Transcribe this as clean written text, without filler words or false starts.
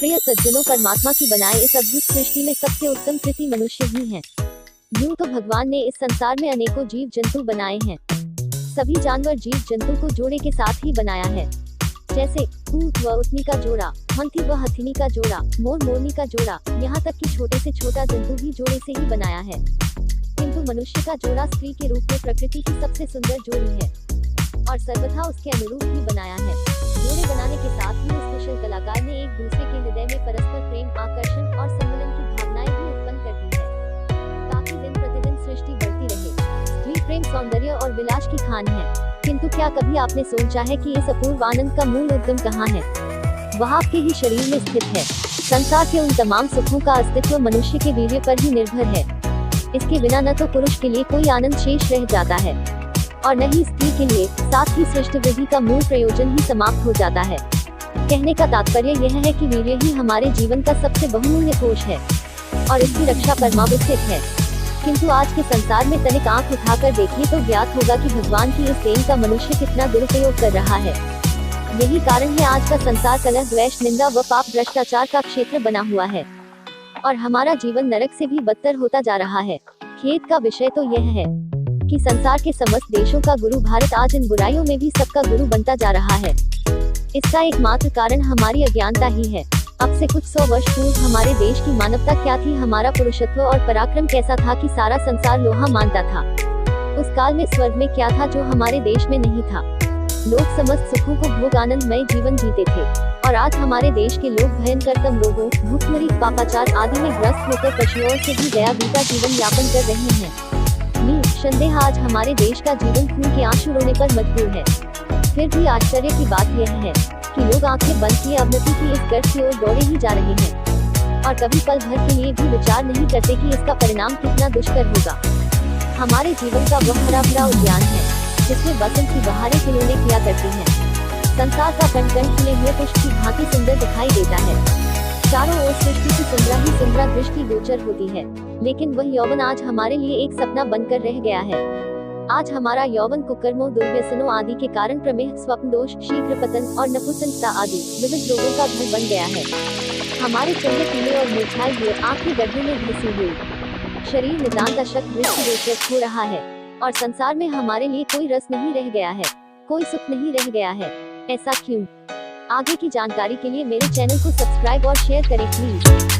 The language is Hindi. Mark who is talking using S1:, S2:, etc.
S1: प्रिय सज्जनों, परमात्मा की बनाए इस अद्भुत सृष्टि में सबसे उत्तम कृति मनुष्य ही है। यूं तो भगवान ने इस संसार में अनेकों जीव जंतु बनाए हैं। सभी जानवर जीव जंतु को जोड़े के साथ ही बनाया है, जैसे ऊंट व ऊँटनी का जोड़ा, हाथी व हथिनी का जोड़ा, मोर मोरनी का जोड़ा, यहाँ तक कि छोटे से छोटा जंतु भी जोड़े से ही बनाया है। किंतु मनुष्य का जोड़ा स्त्री के रूप में प्रकृति की सबसे सुंदर जोड़ी है और सर्वथा उसके अनुरूप ही बनाया है। जोड़े बनाने के साथ ही उस कुशल कलाकार ने एक दूसरे के हृदय में परस्पर प्रेम, आकर्षण और सम्मिलन की भावनाएं भी उत्पन्न कर दी है, ताकि दिन प्रतिदिन सृष्टि बढ़ती रहे। स्त्री प्रेम, सौंदर्य और विलास की खान है। किंतु क्या कभी आपने सोचा है कि इस अपूर्व आनंद का मूल उद्गम कहाँ है? वह आपके ही शरीर में स्थित है। संसार के उन तमाम सुखों का अस्तित्व मनुष्य के वीर्य पर ही निर्भर है। इसके बिना न तो पुरुष के लिए कोई आनंद शेष रह जाता है और न ही स्त्री के लिए, साथ ही सृष्टि वृद्धि का मूल प्रयोजन ही समाप्त हो जाता है। कहने का तात्पर्य यह है कि वीर्य ही हमारे जीवन का सबसे बहुमूल्य कोष है और इसकी रक्षा परमावश्यक है। किंतु आज के संसार में तनिक आंख उठाकर देखिए तो ज्ञात होगा कि भगवान की इस देन का मनुष्य कितना दुरुपयोग कर रहा है। यही कारण है आज का संसार कलह, द्वेष, निंदा व पाप, भ्रष्टाचार का क्षेत्र बना हुआ है और हमारा जीवन नरक से भी बदतर होता जा रहा है। खेद का विषय तो यह है कि संसार के समस्त देशों का गुरु भारत आज इन बुराइयों में भी सबका गुरु बनता जा रहा है। इसका एकमात्र कारण हमारी अज्ञानता ही है। अब से कुछ 100 वर्ष पूर्व हमारे देश की मानवता क्या थी, हमारा पुरुषत्व और पराक्रम कैसा था कि सारा संसार लोहा मानता था। उस काल में स्वर्ग में क्या था जो हमारे देश में नहीं था। लोग समस्त सुखों को भोग आनंदमय जीवन जीते थे और आज हमारे देश के लोग भयंकरतम रोगों, भूखमरी, पापाचार आदि में ग्रस्त होकर पशुओं से भी दयाबीता जीवन यापन कर रहे हैं। निसंदेह आज हमारे देश का जीवन खून के आंसू रोने पर मजबूर है। फिर भी आश्चर्य की बात यह है कि लोग आंखें बंद किए अवनति की इस गर्त की ओर दौड़े ही जा रहे हैं और कभी पल भर के लिए भी विचार नहीं करते कि इसका परिणाम कितना दुष्कर होगा। हमारे जीवन का वह हरा भरा उद्यान है जिसमें बसंत की बहारें खिलौने किया करती हैं। संसार का कण कण खिले हुए पुष्प की भांति सुंदर दिखाई देता है। चारों ओर सृष्टि की सुंदरा ही सुंदरा दृष्टि गोचर होती है, लेकिन वह यौवन आज हमारे लिए एक सपना बनकर रह गया है। आज हमारा यौवन कुकर्मों, दुर्व्यसनों आदि के कारण प्रमेह, स्वप्न दोष, शीघ्र पतन और नपुंसकता आदि विविध रोगों का घर बन गया है। हमारे चेहरे पीले और मुरझाए हुए, आंखें गड्ढे में घुसी हुई, शरीर नितांत अशक्त, दृष्टिगोचर हो रहा है और संसार में हमारे लिए कोई रस नहीं रह गया है, कोई सुख नहीं रह गया है। ऐसा क्यों? आगे की जानकारी के लिए मेरे चैनल को सब्सक्राइब और शेयर करें प्लीज।